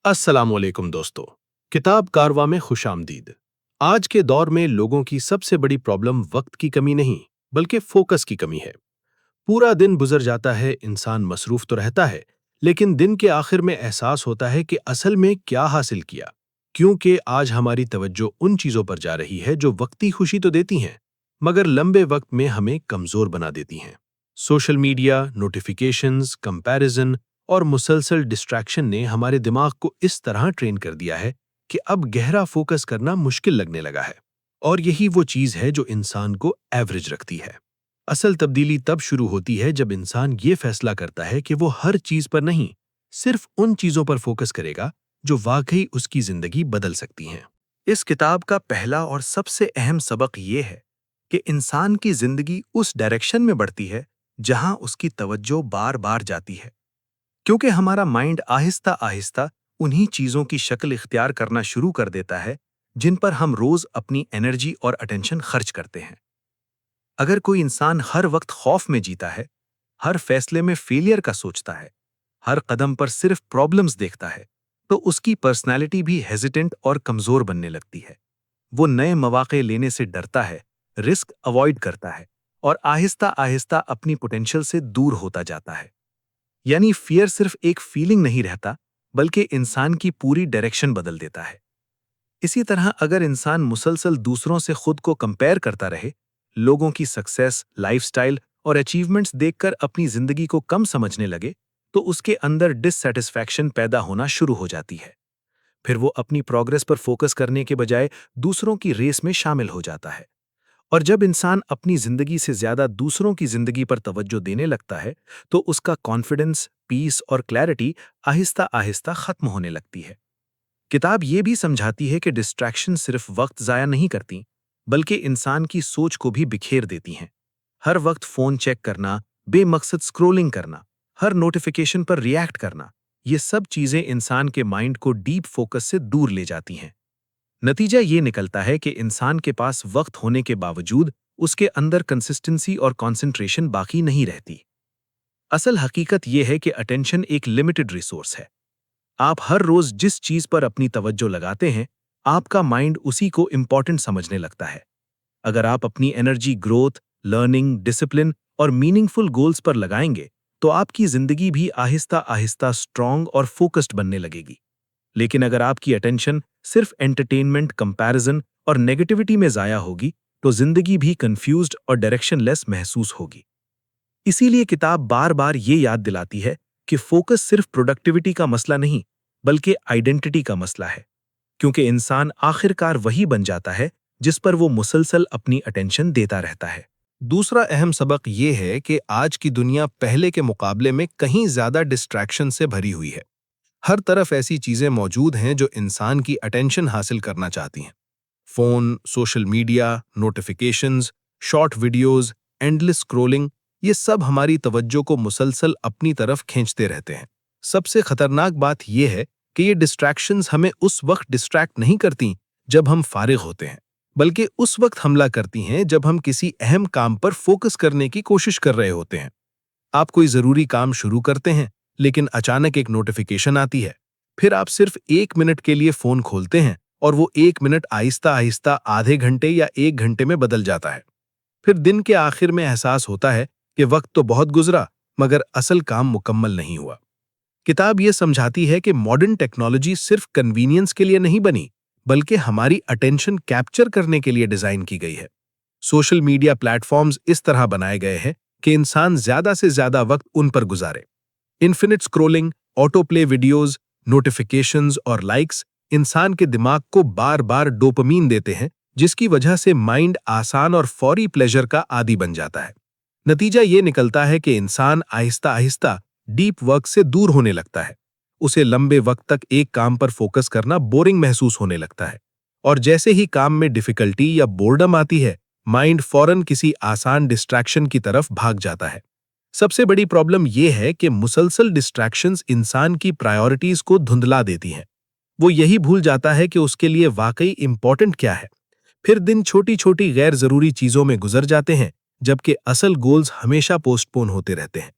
अस्सलामुअलैकुम दोस्तों। किताब कारवा में खुशामदीद। आज के दौर में लोगों की सबसे बड़ी प्रॉब्लम वक्त की कमी नहीं, बल्कि फोकस की कमी है। पूरा दिन गुजर जाता है, इंसान मसरूफ तो रहता है, लेकिन दिन के आखिर में एहसास होता है कि असल में क्या हासिल किया। क्योंकि आज हमारी तवज्जो उन चीजों पर जा रही है जो वक्ती खुशी तो देती हैं, मगर लंबे वक्त में हमें कमजोर बना देती हैं। सोशल मीडिया, नोटिफिकेशंस, कंपैरिजन और मुसलसल डिस्ट्रैक्शन ने हमारे दिमाग को इस तरह ट्रेन कर दिया है कि अब गहरा फोकस करना मुश्किल लगने लगा है। और यही वो चीज है जो इंसान को एवरेज रखती है। असल तब्दीली तब शुरू होती है जब इंसान ये फैसला करता है कि वो हर चीज पर नहीं, सिर्फ उन चीजों पर फोकस करेगा जो वाकई उसकी जिंदगी बदल सकती हैं। इस किताब का पहला और सबसे अहम सबक ये है कि इंसान की जिंदगी उस डायरेक्शन में बढ़ती है जहां उसकी तवज्जो बार बार जाती है, क्योंकि हमारा माइंड आहिस्ता आहिस्ता उन्हीं चीजों की शक्ल इख्तियार करना शुरू कर देता है जिन पर हम रोज अपनी एनर्जी और अटेंशन खर्च करते हैं। अगर कोई इंसान हर वक्त खौफ में जीता है, हर फैसले में फेलियर का सोचता है, हर कदम पर सिर्फ प्रॉब्लम्स देखता है, तो उसकी पर्सनैलिटी भी हेजिटेंट और कमजोर बनने लगती है। वो नए मौके लेने से डरता है, रिस्क अवॉइड करता है और आहिस्ता आहिस्ता अपनी पोटेंशियल से दूर होता जाता है। यानी फियर सिर्फ एक फीलिंग नहीं रहता, बल्कि इंसान की पूरी डायरेक्शन बदल देता है। इसी तरह अगर इंसान मुसलसल दूसरों से खुद को कंपेयर करता रहे, लोगों की सक्सेस, लाइफस्टाइल और अचीवमेंट्स देखकर अपनी जिंदगी को कम समझने लगे, तो उसके अंदर डिससैटिस्फैक्शन पैदा होना शुरू हो जाती है। फिर वो अपनी प्रोग्रेस पर फोकस करने के बजाय दूसरों की रेस में शामिल हो जाता है। और जब इंसान अपनी जिंदगी से ज्यादा दूसरों की जिंदगी पर तवज्जो देने लगता है, तो उसका कॉन्फिडेंस, पीस और क्लैरिटी आहिस्ता आहिस्ता खत्म होने लगती है। किताब ये भी समझाती है कि डिस्ट्रैक्शन सिर्फ वक्त जाया नहीं करती, बल्कि इंसान की सोच को भी बिखेर देती हैं। हर वक्त फोन चेक करना, बेमकसद स्क्रोलिंग करना, हर नोटिफिकेशन पर रिएक्ट करना, ये सब चीजें इंसान के माइंड को डीप फोकस से दूर ले जाती हैं। नतीजा ये निकलता है कि इंसान के पास वक्त होने के बावजूद उसके अंदर कंसिस्टेंसी और कंसंट्रेशन बाकी नहीं रहती। असल हकीकत यह है कि अटेंशन एक लिमिटेड रिसोर्स है। आप हर रोज जिस चीज पर अपनी तवज्जो लगाते हैं, आपका माइंड उसी को इंपॉर्टेंट समझने लगता है। अगर आप अपनी एनर्जी ग्रोथ, लर्निंग, डिसिप्लिन और मीनिंगफुल गोल्स पर लगाएंगे, तो आपकी जिंदगी भी आहिस्ता आहिस्ता स्ट्रांग और फोकस्ड बनने लगेगी। लेकिन अगर आपकी अटेंशन सिर्फ एंटरटेनमेंट, कंपैरिजन और नेगेटिविटी में जाया होगी, तो जिंदगी भी कंफ्यूज्ड और डायरेक्शनलेस महसूस होगी। इसीलिए किताब बार बार ये याद दिलाती है कि फोकस सिर्फ प्रोडक्टिविटी का मसला नहीं, बल्कि आइडेंटिटी का मसला है, क्योंकि इंसान आखिरकार वही बन जाता है जिस पर वो मुसलसल अपनी अटेंशन देता रहता है। दूसरा अहम सबक ये है कि आज की दुनिया पहले के मुकाबले में कहीं ज्यादा डिस्ट्रैक्शन से भरी हुई है। हर तरफ ऐसी चीजें मौजूद हैं जो इंसान की अटेंशन हासिल करना चाहती हैं। Phone, social media, notifications, short videos, endless scrolling, ये सब हमारी तवज्जो को मुसलसल अपनी तरफ खींचते रहते हैं। सबसे खतरनाक बात यह है कि ये डिस्ट्रैक्शंस हमें उस वक्त डिस्ट्रैक्ट नहीं करती जब हम फारिग होते हैं, बल्कि उस वक्त हमला करती हैं जब हम किसी अहम काम पर फोकस करने की कोशिश कर रहे होते हैं। आप कोई जरूरी काम शुरू करते हैं, लेकिन अचानक एक नोटिफिकेशन आती है। फिर आप सिर्फ 1 मिनट के लिए फोन खोलते हैं और वो 1 मिनट आहिस्ता आहिस्ता आधे घंटे या 1 घंटे में बदल जाता है। फिर दिन के आखिर में एहसास होता है कि वक्त तो बहुत गुजरा, मगर असल काम मुकम्मल नहीं हुआ। किताब ये समझाती है कि मॉडर्न टेक्नोलॉजी सिर्फ कन्वीनियंस के लिए नहीं बनी, बल्कि हमारी अटेंशन कैप्चर करने के लिए डिजाइन की गई है। सोशल मीडिया प्लेटफॉर्म्स इस तरह बनाए गए हैं कि इंसान ज्यादा से ज्यादा वक्त उन पर गुजारे। Infinite scrolling, auto play videos, notifications और लाइक्स इंसान के दिमाग को बार बार डोपामीन देते हैं, जिसकी वजह से माइंड आसान और फौरी प्लेजर का आदी बन जाता है। नतीजा ये निकलता है कि इंसान आहिस्ता आहिस्ता डीप वर्क से दूर होने लगता है। उसे लंबे वक्त तक एक काम पर फोकस करना बोरिंग महसूस होने लगता है। और जैसे ही काम में डिफिकल्टी या बोर्डम आती है, माइंड फौरन किसी आसान डिस्ट्रैक्शन की तरफ भाग जाता है। सबसे बड़ी प्रॉब्लम यह है कि मुसलसल डिस्ट्रैक्शंस इंसान की प्रायोरिटीज को धुंधला देती हैं। वो यही भूल जाता है कि उसके लिए वाकई इंपॉर्टेंट क्या है। फिर दिन छोटी छोटी गैर जरूरी चीजों में गुजर जाते हैं, जबकि असल गोल्स हमेशा पोस्टपोन होते रहते हैं।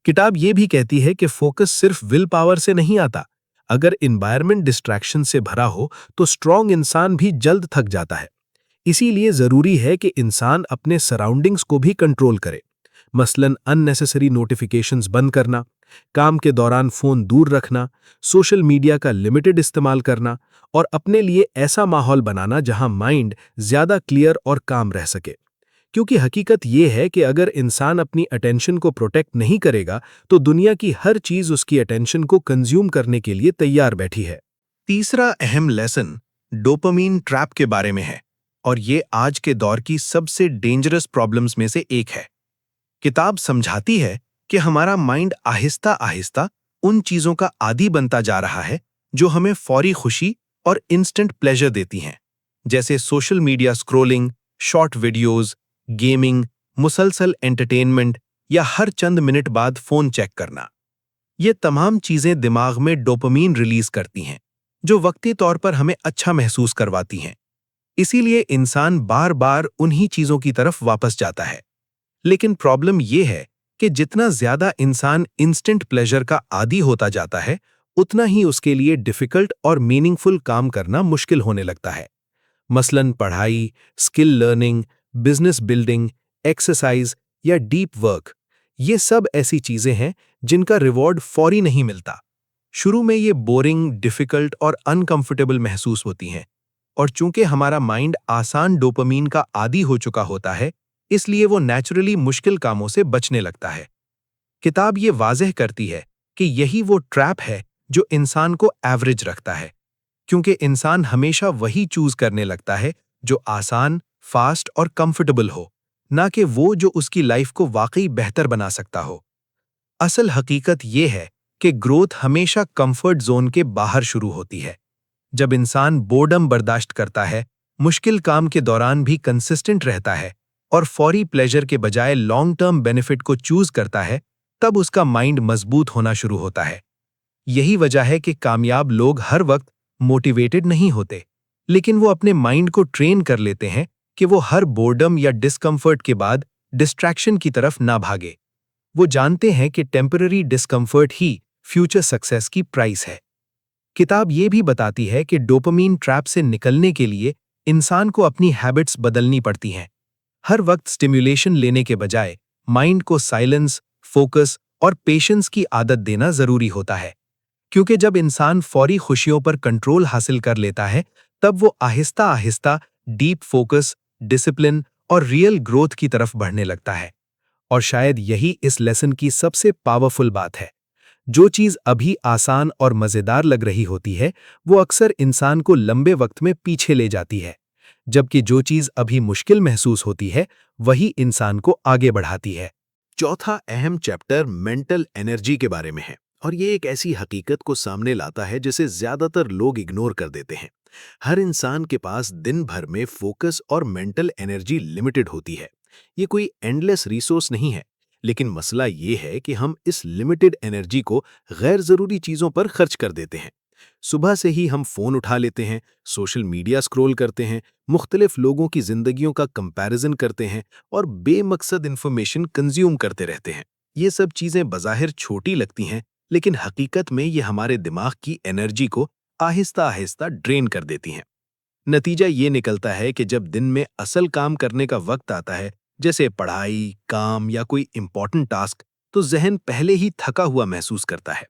किताब ये भी कहती है कि फोकस सिर्फ विल पावर से नहीं आता, अगर एनवायरनमेंट डिस्ट्रैक्शन से भरा हो तो स्ट्रांग इंसान भी जल्द थक जाता है। इसीलिए जरूरी है कि इंसान अपने सराउंडिंग्स को भी कंट्रोल करे। मसलन अननेसेसरी नोटिफिकेशंस बंद करना, काम के दौरान फोन दूर रखना, सोशल मीडिया का लिमिटेड इस्तेमाल करना और अपने लिए ऐसा माहौल बनाना जहां माइंड ज्यादा क्लियर और काम रह सके। क्योंकि हकीकत यह है कि अगर इंसान अपनी अटेंशन को प्रोटेक्ट नहीं करेगा तो दुनिया की हर चीज उसकी अटेंशन को कंज्यूम करने के लिए तैयार बैठी है। तीसरा अहम लेसन डोपामीन ट्रैप के बारे में है और ये आज के दौर की सबसे डेंजरस प्रॉब्लम्स में से एक है। किताब समझाती है कि हमारा माइंड आहिस्ता आहिस्ता उन चीजों का आदी बनता जा रहा है जो हमें फौरी खुशी और इंस्टेंट प्लेजर देती हैं, जैसे social media scrolling, short videos, gaming, मुसलसल एंटरटेनमेंट या हर चंद मिनट बाद फोन चेक करना। ये तमाम चीजें दिमाग में डोपामीन रिलीज करती हैं, जो वक्ती तौर पर हमें अच्छा महसूस करवाती हैं। इसीलिए इंसान बार बार उन्हीं चीजों की तरफ वापस जाता है। लेकिन प्रॉब्लम यह है कि जितना ज्यादा इंसान इंस्टेंट प्लेजर का आदी होता जाता है, उतना ही उसके लिए डिफिकल्ट और मीनिंगफुल काम करना मुश्किल होने लगता है। मसलन पढ़ाई, skill learning, business building, exercise या डीप वर्क, ये सब ऐसी चीजें हैं जिनका रिवॉर्ड फौरी नहीं मिलता। शुरू में ये बोरिंग, डिफिकल्ट और अनकंफर्टेबल महसूस होती हैं, और चूंकि हमारा माइंड आसान डोपामीन का आदी हो चुका होता है, इसलिए वो नेचुरली मुश्किल कामों से बचने लगता है। किताब ये वाज़ेह करती है कि यही वो ट्रैप है जो इंसान को एवरेज रखता है, क्योंकि इंसान हमेशा वही चूज करने लगता है जो आसान, फास्ट और कंफर्टेबल हो, ना कि वो जो उसकी लाइफ को वाकई बेहतर बना सकता हो। असल हकीकत ये है कि ग्रोथ हमेशा कंफर्ट जोन के बाहर शुरू होती है। जब इंसान बोर्डम बर्दाश्त करता है, मुश्किल काम के दौरान भी कंसिस्टेंट रहता है और फौरी प्लेजर के बजाय लॉन्ग टर्म बेनिफिट को चूज करता है, तब उसका माइंड मजबूत होना शुरू होता है। यही वजह है कि कामयाब लोग हर वक्त मोटिवेटेड नहीं होते, लेकिन वो अपने माइंड को ट्रेन कर लेते हैं कि वो हर बोर्डम या डिस्कम्फर्ट के बाद डिस्ट्रैक्शन की तरफ ना भागे। वो जानते हैं कि टेम्पररी डिस्कम्फर्ट ही फ्यूचर सक्सेस की प्राइस है। किताब ये भी बताती है कि डोपामीन ट्रैप से निकलने के लिए इंसान को अपनी हैबिट्स बदलनी पड़ती हैं। हर वक्त स्टिम्युलेशन लेने के बजाय माइंड को साइलेंस, फोकस और पेशेंस की आदत देना जरूरी होता है, क्योंकि जब इंसान फौरी खुशियों पर कंट्रोल हासिल कर लेता है, तब वो Aahista Aahista deep focus, discipline और रियल ग्रोथ की तरफ बढ़ने लगता है। और शायद यही इस लेसन की सबसे पावरफुल बात है। जो चीज अभी आसान और मजेदार लग रही होती है, वो अक्सर इंसान को लंबे वक्त में पीछे ले जाती है, जबकि जो चीज अभी मुश्किल महसूस होती है, वही इंसान को आगे बढ़ाती है। चौथा अहम चैप्टर मेंटल एनर्जी के बारे में है, और ये एक ऐसी हकीकत को सामने लाता है जिसे ज्यादातर लोग इग्नोर कर देते हैं। हर इंसान के पास दिन भर में फोकस और मेंटल एनर्जी लिमिटेड होती है। ये कोई एंडलेस रिसोर्स नहीं है, लेकिन मसला ये है कि हम इस लिमिटेड एनर्जी को गैर जरूरी चीजों पर खर्च कर देते हैं। सुबह से ही हम फोन उठा लेते हैं, सोशल मीडिया स्क्रॉल करते हैं, मुख्तलिफ लोगों की जिंदगियों का कंपैरिजन करते हैं और बेमकसद इंफॉर्मेशन कंज्यूम करते रहते हैं। ये सब चीजें बज़ाहिर छोटी लगती हैं, लेकिन हकीकत में ये हमारे दिमाग की एनर्जी को आहिस्ता आहिस्ता ड्रेन कर देती हैं। नतीजा ये निकलता है कि जब दिन में असल काम करने का वक्त आता है, जैसे पढ़ाई, काम या कोई इंपॉर्टेंट टास्क, तो जहन पहले ही थका हुआ महसूस करता है।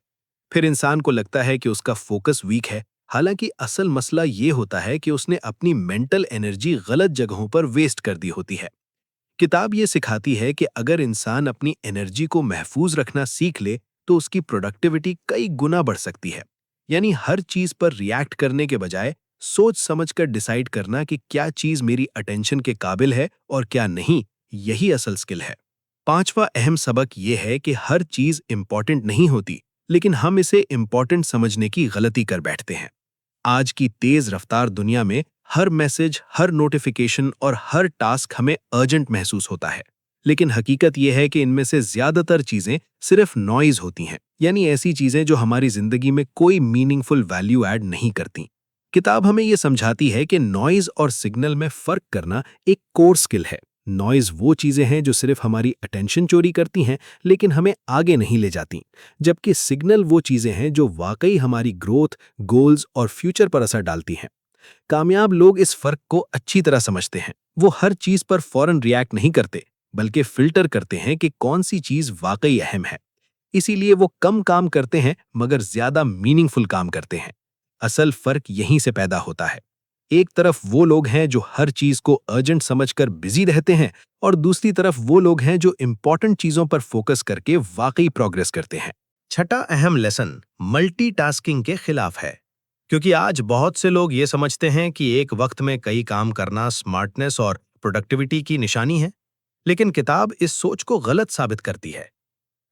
फिर इंसान को लगता है कि उसका फोकस वीक है, हालांकि असल मसला ये होता है कि उसने अपनी मेंटल एनर्जी गलत जगहों पर वेस्ट कर दी होती है। किताब ये सिखाती है कि अगर इंसान अपनी एनर्जी को महफूज रखना सीख ले, तो उसकी प्रोडक्टिविटी कई गुना बढ़ सकती है। यानी हर चीज पर रिएक्ट करने के बजाय सोच समझकर डिसाइड करना कि क्या चीज मेरी अटेंशन के काबिल है और क्या नहीं, यही असल स्किल है। पांचवा अहम सबक यह है कि हर चीज इंपॉर्टेंट नहीं होती, लेकिन हम इसे इंपॉर्टेंट समझने की गलती कर बैठते हैं। आज की तेज रफ्तार दुनिया में हर मैसेज, हर नोटिफिकेशन और हर टास्क हमें अर्जेंट महसूस होता है, लेकिन हकीकत यह है कि इनमें से ज्यादातर चीजें सिर्फ नॉइज होती हैं, यानी ऐसी चीजें जो हमारी जिंदगी में कोई मीनिंगफुल वैल्यू ऐड नहीं करती। किताब हमें यह समझाती है कि नॉइज और सिग्नल में फर्क करना एक कोर स्किल है, नॉइज वो चीजें हैं जो सिर्फ हमारी अटेंशन चोरी करती हैं लेकिन हमें आगे नहीं ले जाती, जबकि सिग्नल वो चीजें हैं जो वाकई हमारी ग्रोथ, गोल्स और फ्यूचर पर असर डालती हैं। कामयाब लोग इस फर्क को अच्छी तरह समझते हैं। वो हर चीज पर फौरन रिएक्ट नहीं करते, बल्कि फिल्टर करते हैं कि कौन सी चीज वाकई अहम है। इसीलिए वो कम काम करते हैं मगर ज्यादा मीनिंगफुल काम करते हैं। असल फर्क यहीं से पैदा होता है। एक तरफ वो लोग हैं जो हर चीज को अर्जेंट समझकर बिजी रहते हैं, और दूसरी तरफ वो लोग हैं जो इंपॉर्टेंट चीजों पर फोकस करके वाकई प्रोग्रेस करते हैं। छठा अहम लेसन मल्टीटास्किंग के खिलाफ है, क्योंकि आज बहुत से लोग ये समझते हैं कि एक वक्त में कई काम करना स्मार्टनेस और प्रोडक्टिविटी की निशानी है, लेकिन किताब इस सोच को गलत साबित करती है।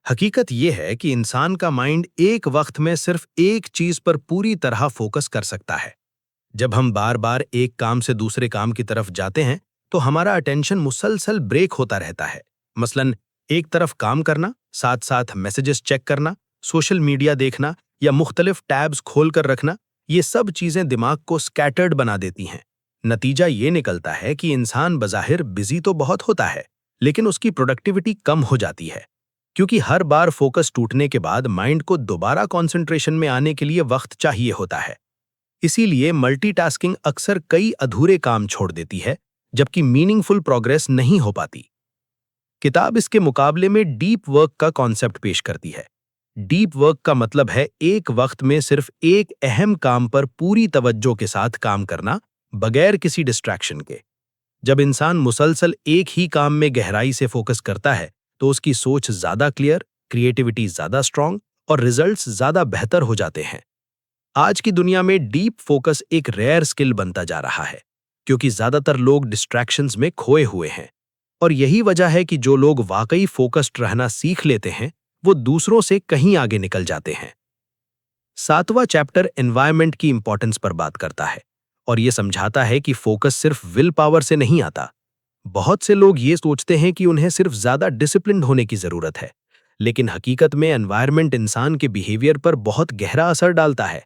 हकीकत यह है कि इंसान का माइंड एक वक्त में सिर्फ एक चीज पर पूरी तरह फोकस कर सकता है। जब हम बार बार एक काम से दूसरे काम की तरफ जाते हैं, तो हमारा अटेंशन मुसलसल ब्रेक होता रहता है। मसलन, एक तरफ काम करना, साथ साथ मैसेजेस चेक करना, सोशल मीडिया देखना या मुख्तलिफ टैब्स खोलकर रखना, ये सब चीजें दिमाग को स्कैटर्ड बना देती हैं। नतीजा ये निकलता है कि इंसान बज़ाहिर बिजी तो बहुत होता है, लेकिन उसकी प्रोडक्टिविटी कम हो जाती है, क्योंकि हर बार फोकस टूटने के बाद माइंड को दोबारा कंसंट्रेशन में आने के लिए वक्त चाहिए होता है। इसीलिए मल्टीटास्किंग अक्सर कई अधूरे काम छोड़ देती है, जबकि मीनिंगफुल प्रोग्रेस नहीं हो पाती। किताब इसके मुकाबले में डीप वर्क का कॉन्सेप्ट पेश करती है। डीप वर्क का मतलब है एक वक्त में सिर्फ एक अहम काम पर पूरी तवज्जो के साथ काम करना, बगैर किसी डिस्ट्रैक्शन के। जब इंसान मुसलसल एक ही काम में गहराई से फोकस करता है, तो उसकी सोच ज्यादा क्लियर, क्रिएटिविटी ज्यादा स्ट्रांग और रिजल्ट्स ज्यादा बेहतर हो जाते हैं। आज की दुनिया में डीप फोकस एक रेयर स्किल बनता जा रहा है, क्योंकि ज्यादातर लोग डिस्ट्रैक्शंस में खोए हुए हैं। और यही वजह है कि जो लोग वाकई फोकस्ड रहना सीख लेते हैं, वो दूसरों से कहीं आगे निकल जाते हैं। सातवां चैप्टर एनवायरनमेंट की इंपॉर्टेंस पर बात करता है, और ये समझाता है कि फोकस सिर्फ विल पावर से नहीं आता। बहुत से लोग ये सोचते हैं कि उन्हें सिर्फ ज्यादा डिसिप्लिन्ड होने की जरूरत है, लेकिन हकीकत में एनवायरनमेंट इंसान के बिहेवियर पर बहुत गहरा असर डालता है।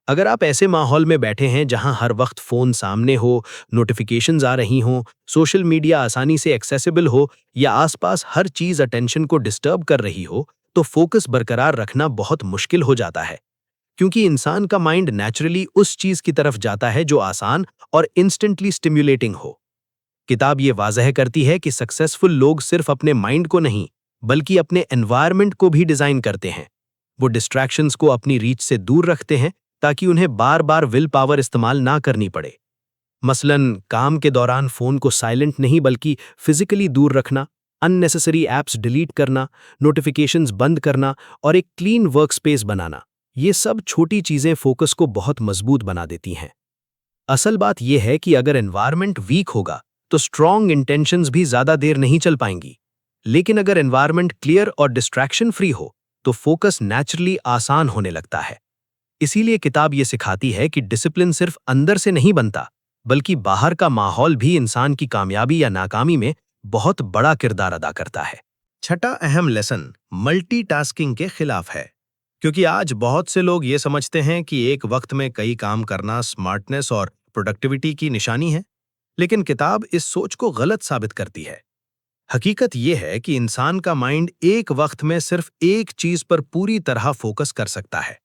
अगर आप ऐसे माहौल में बैठे हैं जहां हर वक्त फोन सामने हो, नोटिफिकेशंस आ रही हों, सोशल मीडिया आसानी से एक्सेसिबल हो या आसपास हर चीज अटेंशन को डिस्टर्ब कर रही हो, तो फोकस बरकरार रखना बहुत मुश्किल हो जाता है, क्योंकि इंसान का माइंड नेचुरली उस चीज की तरफ जाता है जो आसान और इंस्टेंटली स्टिम्युलेटिंग हो। किताब ये वाजह करती है कि सक्सेसफुल लोग सिर्फ अपने माइंड को नहीं, बल्कि अपने एनवायरनमेंट को भी डिजाइन करते हैं। वो डिस्ट्रैक्शंस को अपनी रीच से दूर रखते हैं, ताकि उन्हें बार बार विल पावर इस्तेमाल ना करनी पड़े। मसलन, काम के दौरान फोन को साइलेंट नहीं बल्कि फिजिकली दूर रखना, अननेसेसरी ऐप्स डिलीट करना, नोटिफिकेशंस बंद करना और एक क्लीन वर्कस्पेस बनाना, ये सब छोटी चीजें फोकस को बहुत मजबूत बना देती हैं। असल बात यह है कि अगर एनवायरनमेंट वीक होगा, तो स्ट्रॉन्ग इंटेंशंस भी ज्यादा देर नहीं चल पाएंगी। लेकिन अगर एनवायरनमेंट क्लियर और डिस्ट्रैक्शन फ्री हो, तो फोकस नेचुरली आसान होने लगता है। इसीलिए किताब ये सिखाती है कि डिसिप्लिन सिर्फ अंदर से नहीं बनता, बल्कि बाहर का माहौल भी इंसान की कामयाबी या नाकामी में बहुत बड़ा किरदार अदा करता है। छठा अहम लेसन मल्टीटास्किंग के खिलाफ है, क्योंकि आज बहुत से लोग ये समझते हैं कि एक वक्त में कई काम करना स्मार्टनेस और प्रोडक्टिविटी की निशानी है, लेकिन किताब इस सोच को गलत साबित करती है। हकीकत यह है कि इंसान का माइंड एक वक्त में सिर्फ एक चीज पर पूरी तरह फोकस कर सकता है।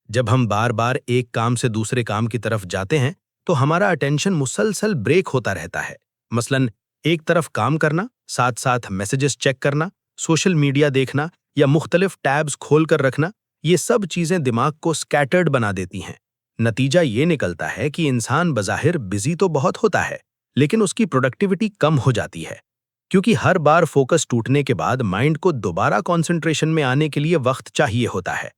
जब हम बार बार एक काम से दूसरे काम की तरफ जाते हैं, तो हमारा अटेंशन मुसलसल ब्रेक होता रहता है। मसलन, एक तरफ काम करना, साथ साथ मैसेजेस चेक करना, सोशल मीडिया देखना या मुख्तलिफ टैब्स खोलकर रखना, ये सब चीजें दिमाग को स्कैटर्ड बना देती हैं। नतीजा ये निकलता है कि इंसान बज़ाहिर बिजी तो बहुत होता है, लेकिन उसकी प्रोडक्टिविटी कम हो जाती है, क्योंकि हर बार फोकस टूटने के बाद माइंड को दोबारा कंसंट्रेशन में आने के लिए वक्त चाहिए होता है।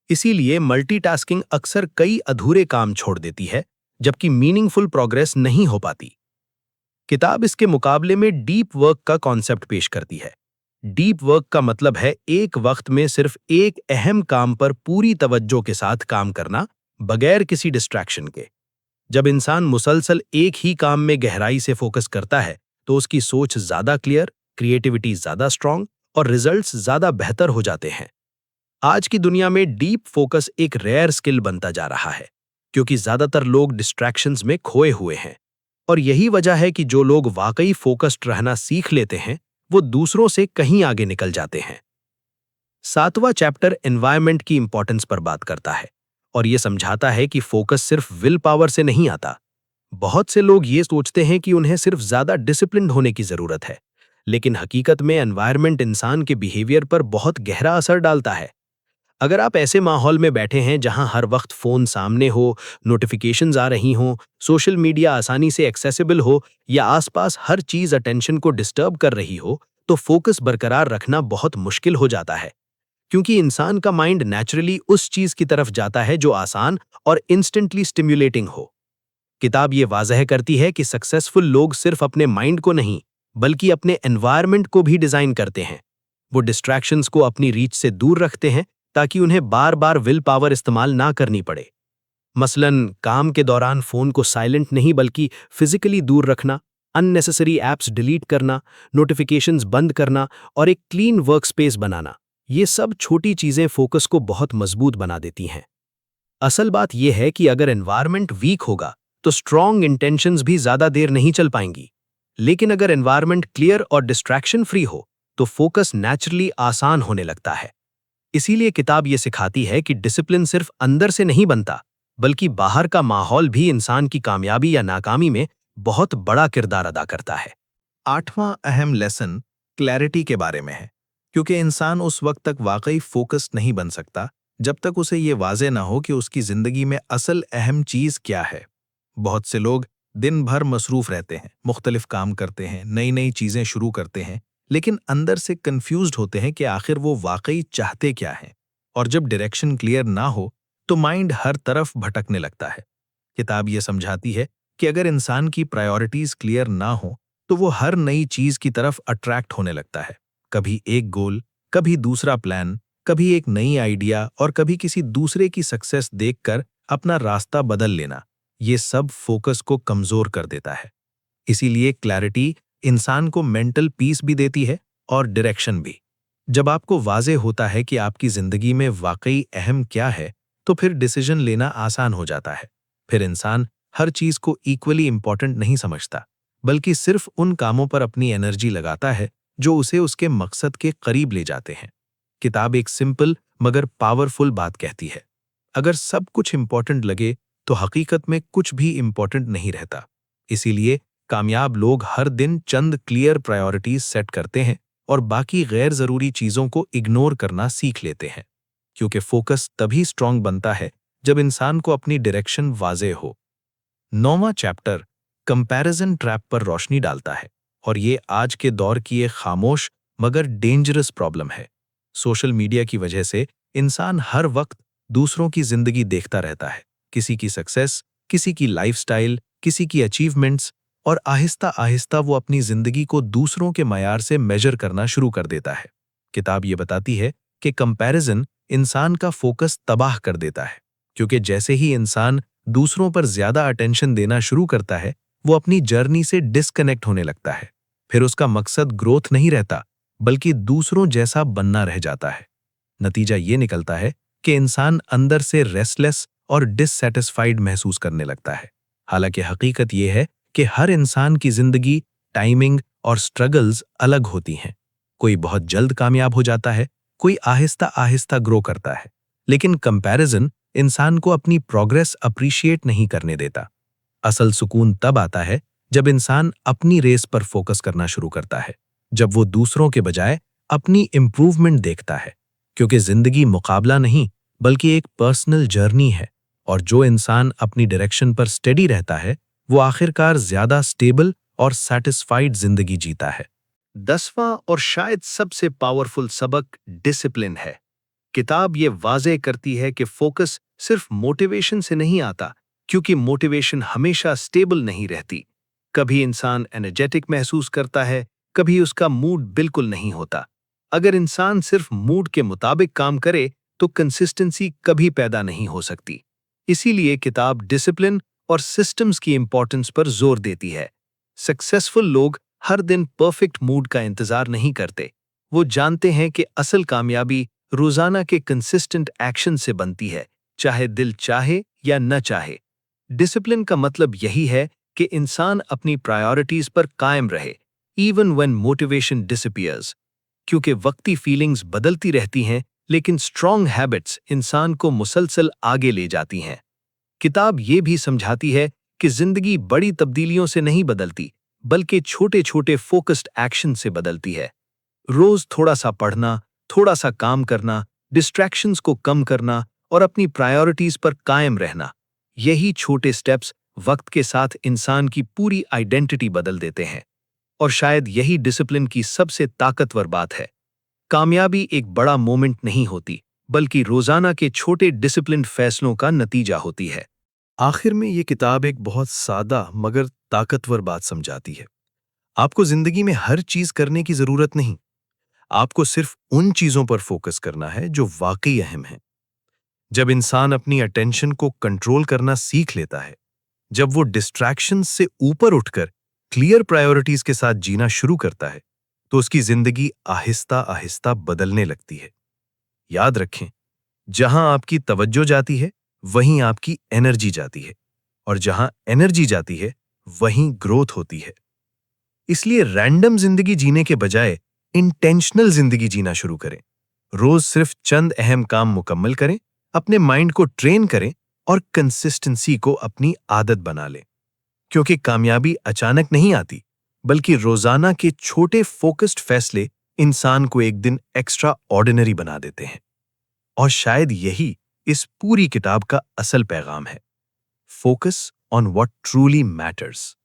इसीलिए मल्टीटास्किंग अक्सर कई अधूरे काम छोड़ देती है, जबकि मीनिंगफुल प्रोग्रेस नहीं हो पाती। किताब इसके मुकाबले में डीप वर्क का कॉन्सेप्ट पेश करती है। डीप वर्क का मतलब है एक वक्त में सिर्फ एक अहम काम पर पूरी तवज्जो के साथ काम करना, बगैर किसी डिस्ट्रैक्शन के। जब इंसान मुसलसल एक ही काम में गहराई से फोकस करता है, तो उसकी सोच ज्यादा क्लियर, क्रिएटिविटी ज्यादा स्ट्रांग और रिजल्ट्स ज्यादा बेहतर हो जाते हैं। आज की दुनिया में डीप फोकस एक रेयर स्किल बनता जा रहा है, क्योंकि ज्यादातर लोग डिस्ट्रैक्शंस में खोए हुए हैं। और यही वजह है कि जो लोग वाकई फोकस्ड रहना सीख लेते हैं वो दूसरों से कहीं आगे निकल जाते हैं। 7वां चैप्टर एनवायरनमेंट की इंपॉर्टेंस पर बात करता है और ये समझाता है कि फोकस सिर्फ विल पावर से नहीं आता। बहुत से लोग ये सोचते हैं कि उन्हें सिर्फ ज्यादा डिसिप्लिन्ड होने की जरूरत है, लेकिन हकीकत में एनवायरनमेंट इंसान के बिहेवियर पर बहुत गहरा असर डालता है। अगर आप ऐसे माहौल में बैठे हैं जहां हर वक्त फोन सामने हो, नोटिफिकेशंस आ रही हों, सोशल मीडिया आसानी से एक्सेसिबल हो या आसपास हर चीज अटेंशन को डिस्टर्ब कर रही हो, तो फोकस बरकरार रखना बहुत मुश्किल हो जाता है, क्योंकि इंसान का माइंड नेचुरली उस चीज की तरफ जाता है जो आसान और इंस्टेंटली स्टिम्युलेटिंग हो। किताब ये वाजह करती है कि सक्सेसफुल लोग सिर्फ अपने माइंड को नहीं, बल्कि अपने एनवायरनमेंट को भी डिजाइन करते हैं। वो डिस्ट्रैक्शंस को अपनी रीच से दूर रखते हैं ताकि उन्हें बार बार विल पावर इस्तेमाल ना करनी पड़े। मसलन काम के दौरान फोन को साइलेंट नहीं बल्कि फिजिकली दूर रखना, अननेसेसरी ऐप्स डिलीट करना, नोटिफिकेशंस बंद करना और एक क्लीन वर्कस्पेस बनाना, ये सब छोटी चीजें फोकस को बहुत मजबूत बना देती हैं। असल बात यह है कि अगर एनवायरनमेंट वीक होगा तो स्ट्रॉन्ग इंटेंशंस भी ज्यादा देर नहीं चल पाएंगी, लेकिन अगर एनवायरनमेंट क्लियर और डिस्ट्रैक्शन फ्री हो तो फोकस नेचुरली आसान होने लगता है। इसीलिए किताब ये सिखाती है कि डिसिप्लिन सिर्फ अंदर से नहीं बनता, बल्कि बाहर का माहौल भी इंसान की कामयाबी या नाकामी में बहुत बड़ा किरदार अदा करता है। 8वां अहम लेसन क्लैरिटी के बारे में है, क्योंकि इंसान उस वक्त तक वाकई फोकस्ड नहीं बन सकता जब तक उसे ये वाजे ना हो कि उसकी जिंदगी में असल अहम चीज क्या है। बहुत से लोग दिन भर मसरूफ रहते हैं, मुख्तलिफ काम करते हैं, नई नई चीजें शुरू करते हैं, लेकिन अंदर से कंफ्यूज्ड होते हैं कि आखिर वो वाकई चाहते क्या हैं। और जब डायरेक्शन क्लियर ना हो तो माइंड हर तरफ भटकने लगता है। किताब ये समझाती है कि अगर इंसान की प्रायोरिटीज क्लियर ना हो तो वो हर नई चीज की तरफ अट्रैक्ट होने लगता है। कभी एक गोल, कभी दूसरा प्लान, कभी एक नई आइडिया और कभी किसी दूसरे की सक्सेस देखकर अपना रास्ता बदल लेना, ये सब फोकस को कमजोर कर देता है। इसीलिए क्लैरिटी इंसान को मेंटल पीस भी देती है और डायरेक्शन भी। जब आपको वाजे होता है कि आपकी जिंदगी में वाकई अहम क्या है, तो फिर डिसीजन लेना आसान हो जाता है। फिर इंसान हर चीज को इक्वली इंपॉर्टेंट नहीं समझता, बल्कि सिर्फ उन कामों पर अपनी एनर्जी लगाता है जो उसे उसके मकसद के करीब ले जाते हैं। किताब एक सिंपल मगर पावरफुल बात कहती है, अगर सब कुछ इंपॉर्टेंट लगे तो हकीकत में कुछ भी इंपॉर्टेंट नहीं रहता। इसीलिए कामयाब लोग हर दिन चंद क्लियर प्रायोरिटीज सेट करते हैं और बाकी गैर जरूरी चीजों को इग्नोर करना सीख लेते हैं, क्योंकि फोकस तभी स्ट्रांग बनता है जब इंसान को अपनी डायरेक्शन वाज़ेह हो। 9वां चैप्टर कंपैरिजन ट्रैप पर रोशनी डालता है और ये आज के दौर की एक खामोश मगर डेंजरस प्रॉब्लम है। सोशल मीडिया की वजह से इंसान हर वक्त दूसरों की जिंदगी देखता रहता है, किसी की सक्सेस, किसी की लाइफस्टाइल, किसी की अचीवमेंट्स, और आहिस्ता आहिस्ता वो अपनी जिंदगी को दूसरों के मयार से मेजर करना शुरू कर देता है। किताब ये बताती है कि कंपैरिजन इंसान का फोकस तबाह कर देता है, क्योंकि जैसे ही इंसान दूसरों पर ज्यादा अटेंशन देना शुरू करता है, वो अपनी जर्नी से डिस्कनेक्ट होने लगता है। फिर उसका मकसद ग्रोथ नहीं रहता, बल्कि दूसरों जैसा बनना रह जाता है। नतीजा ये निकलता है कि इंसान अंदर से रेस्टलेस और डिससैटिस्फाइड महसूस करने लगता है। हालांकि हकीकत यह है कि हर इंसान की जिंदगी, टाइमिंग और स्ट्रगल्स अलग होती हैं। कोई बहुत जल्द कामयाब हो जाता है, कोई आहिस्ता आहिस्ता ग्रो करता है, लेकिन कंपैरिजन इंसान को अपनी प्रोग्रेस अप्रिशिएट नहीं करने देता। असल सुकून तब आता है जब इंसान अपनी रेस पर फोकस करना शुरू करता है, जब वो दूसरों के बजाय अपनी इंप्रूवमेंट देखता है, क्योंकि जिंदगी मुकाबला नहीं बल्कि एक पर्सनल जर्नी है, और जो इंसान अपनी डायरेक्शन पर स्टेडी रहता है वो आखिरकार ज्यादा स्टेबल और सैटिस्फाइड जिंदगी जीता है। 10वां और शायद सबसे पावरफुल सबक डिसिप्लिन है। किताब ये वाजे करती है कि फोकस सिर्फ मोटिवेशन से नहीं आता, क्योंकि मोटिवेशन हमेशा स्टेबल नहीं रहती। कभी इंसान एनर्जेटिक महसूस करता है, कभी उसका मूड बिल्कुल नहीं होता। अगर इंसान सिर्फ मूड के मुताबिक काम करे तो कंसिस्टेंसी कभी पैदा नहीं हो सकती। इसीलिए किताब डिसिप्लिन और सिस्टम्स की इंपॉर्टेंस पर जोर देती है। सक्सेसफुल लोग हर दिन परफेक्ट मूड का इंतजार नहीं करते। वो जानते हैं कि असल कामयाबी रोजाना के कंसिस्टेंट एक्शन से बनती है, चाहे दिल चाहे या न चाहे। डिसिप्लिन का मतलब यही है कि इंसान अपनी प्रायोरिटीज पर कायम रहे, इवन व्हेन मोटिवेशन डिसअपीयर्स, क्योंकि वक्ती फीलिंग्स बदलती रहती हैं, लेकिन स्ट्रॉन्ग हैबिट्स इंसान को मुसलसल आगे ले जाती हैं। किताब ये भी समझाती है कि जिंदगी बड़ी तब्दीलियों से नहीं बदलती, बल्कि छोटे छोटे फोकस्ड एक्शन से बदलती है। रोज थोड़ा सा पढ़ना, थोड़ा सा काम करना, डिस्ट्रैक्शंस को कम करना और अपनी प्रायोरिटीज पर कायम रहना, यही छोटे स्टेप्स वक्त के साथ इंसान की पूरी आइडेंटिटी बदल देते हैं। और शायद यही डिसिप्लिन की सबसे ताकतवर बात है। कामयाबी एक बड़ा मोमेंट नहीं होती, बल्कि रोजाना के छोटे डिसिप्लिन फैसलों का नतीजा होती है। आखिर में ये किताब एक बहुत सादा मगर ताकतवर बात समझाती है। आपको जिंदगी में हर चीज करने की जरूरत नहीं। आपको सिर्फ उन चीजों पर फोकस करना है जो वाकई अहम है। जब इंसान अपनी अटेंशन को कंट्रोल करना सीख लेता है, जब वो डिस्ट्रैक्शन से ऊपर उठकर क्लियर प्रायोरिटीज के साथ जीना शुरू करता है, तो उसकी जिंदगी आहिस्ता आहिस्ता बदलने लगती है। याद रखें, जहां आपकी तवज्जो जाती है, वहीं आपकी एनर्जी जाती है, और जहां एनर्जी जाती है, वहीं ग्रोथ होती है। इसलिए रैंडम जिंदगी जीने के बजाय इंटेंशनल जिंदगी जीना शुरू करें। रोज सिर्फ चंद अहम काम मुकम्मल करें, अपने माइंड को ट्रेन करें और कंसिस्टेंसी को अपनी आदत बना लें। क्योंकि कामयाबी अचानक नहीं आती, बल्कि रोजाना के छोटे फोकस्ड फैसले इंसान को एक दिन एक्स्ट्रा ऑर्डिनरी बना देते हैं। और शायद यही इस पूरी किताब का असल पैगाम है। Focus on what truly matters.